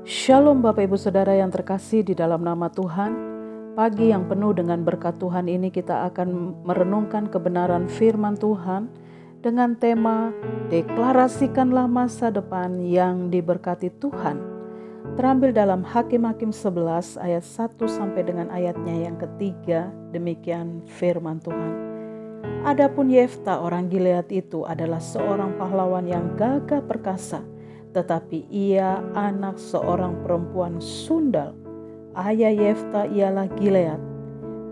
Shalom Bapak Ibu Saudara yang terkasih di dalam nama Tuhan. Pagi yang penuh dengan berkat Tuhan ini kita akan merenungkan kebenaran firman Tuhan dengan tema Deklarasikanlah masa depan yang diberkati Tuhan. Terambil dalam Hakim-Hakim 11 ayat 1 sampai dengan ayatnya yang ketiga. Demikian firman Tuhan. Adapun Yefta orang Gilead itu adalah seorang pahlawan yang gagah perkasa, tetapi ia anak seorang perempuan sundal. Ayah Yefta ialah Gilead.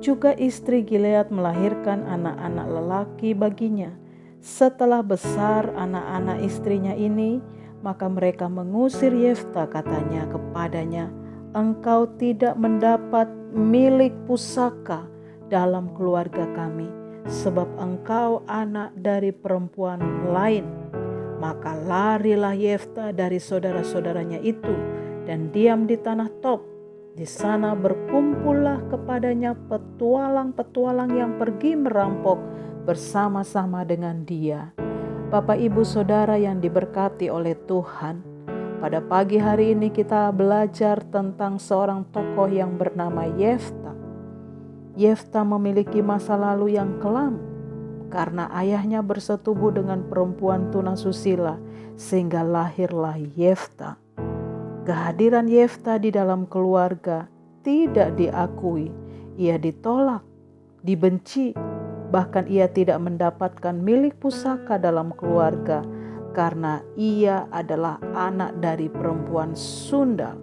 Juga istri Gilead melahirkan anak-anak lelaki baginya. Setelah besar anak-anak istrinya ini, maka mereka mengusir Yefta, katanya kepadanya, "Engkau tidak mendapat milik pusaka dalam keluarga kami, sebab engkau anak dari perempuan lain." Maka larilah Yefta dari saudara-saudaranya itu dan diam di tanah Tob. Di sana berkumpullah kepadanya petualang-petualang yang pergi merampok bersama-sama dengan dia. Bapak Ibu Saudara yang diberkati oleh Tuhan, pada pagi hari ini kita belajar tentang seorang tokoh yang bernama Yefta. Yefta memiliki masa lalu yang kelam karena ayahnya bersetubuh dengan perempuan tunasusila, sehingga lahirlah Yefta. Kehadiran Yefta di dalam keluarga tidak diakui, ia ditolak, dibenci, bahkan ia tidak mendapatkan milik pusaka dalam keluarga karena ia adalah anak dari perempuan sundal.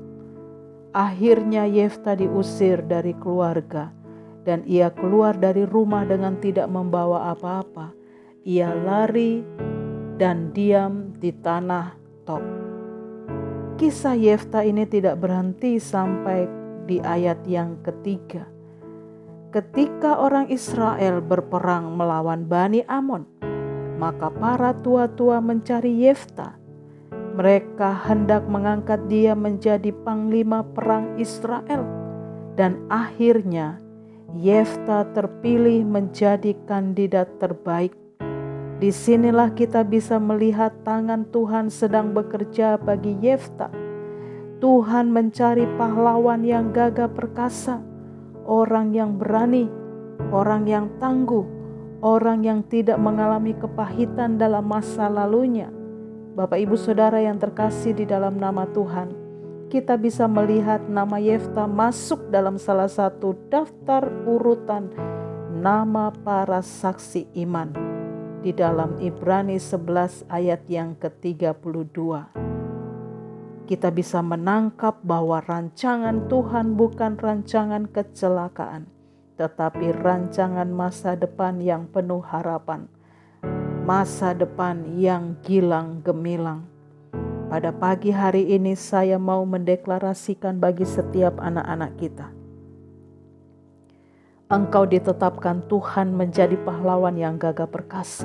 Akhirnya Yefta diusir dari keluarga, dan ia keluar dari rumah dengan tidak membawa apa-apa. Ia lari dan diam di tanah Tob. Kisah Yefta ini tidak berhenti sampai di ayat yang ketiga. Ketika orang Israel berperang melawan Bani Amon, maka para tua-tua mencari Yefta. Mereka hendak mengangkat dia menjadi panglima perang Israel, dan akhirnya Yefta terpilih menjadi kandidat terbaik. Disinilah kita bisa melihat tangan Tuhan sedang bekerja bagi Yefta. Tuhan mencari pahlawan yang gagah perkasa, orang yang berani, orang yang tangguh, orang yang tidak mengalami kepahitan dalam masa lalunya. Bapak Ibu Saudara yang terkasih di dalam nama Tuhan, kita bisa melihat nama Yefta masuk dalam salah satu daftar urutan nama para saksi iman di dalam Ibrani 11 ayat yang ke-32. Kita bisa menangkap bahwa rancangan Tuhan bukan rancangan kecelakaan, tetapi rancangan masa depan yang penuh harapan, masa depan yang gilang gemilang. Pada pagi hari ini saya mau mendeklarasikan bagi setiap anak-anak kita. Engkau ditetapkan Tuhan menjadi pahlawan yang gagah perkasa.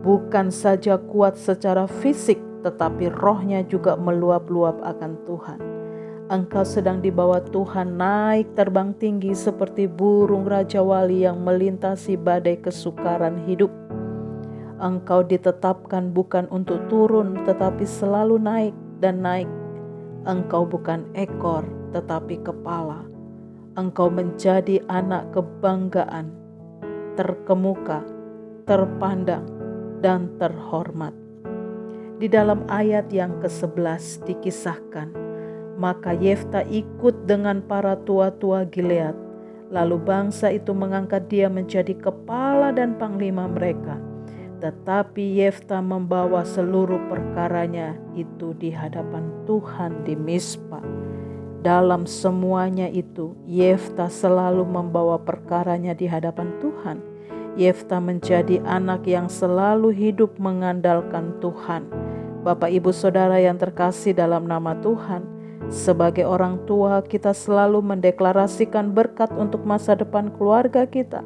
Bukan saja kuat secara fisik, tetapi rohnya juga meluap-luap akan Tuhan. Engkau sedang dibawa Tuhan naik terbang tinggi seperti burung Raja Wali yang melintasi badai kesukaran hidup. Engkau ditetapkan bukan untuk turun, tetapi selalu naik dan naik. Engkau bukan ekor, tetapi kepala. Engkau menjadi anak kebanggaan, terkemuka, terpandang, dan terhormat. Di dalam ayat yang ke-11 dikisahkan, maka Yefta ikut dengan para tua-tua Gilead. Lalu bangsa itu mengangkat dia menjadi kepala dan panglima mereka. Tetapi Yefta membawa seluruh perkaranya itu di hadapan Tuhan di Mizpa. Dalam semuanya itu, Yefta selalu membawa perkaranya di hadapan Tuhan. Yefta menjadi anak yang selalu hidup mengandalkan Tuhan. Bapak Ibu Saudara yang terkasih dalam nama Tuhan, sebagai orang tua kita selalu mendeklarasikan berkat untuk masa depan keluarga kita.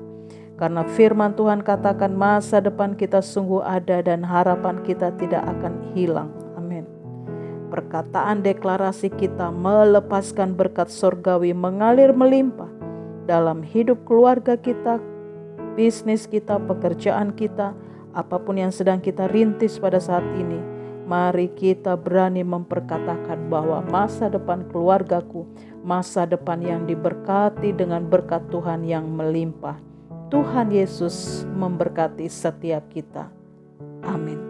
Karena firman Tuhan katakan masa depan kita sungguh ada dan harapan kita tidak akan hilang. Amin. Perkataan deklarasi kita melepaskan berkat surgawi mengalir melimpah dalam hidup keluarga kita, bisnis kita, pekerjaan kita, apapun yang sedang kita rintis pada saat ini. Mari kita berani memperkatakan bahwa masa depan keluargaku, masa depan yang diberkati dengan berkat Tuhan yang melimpah. Tuhan Yesus memberkati setiap kita. Amin.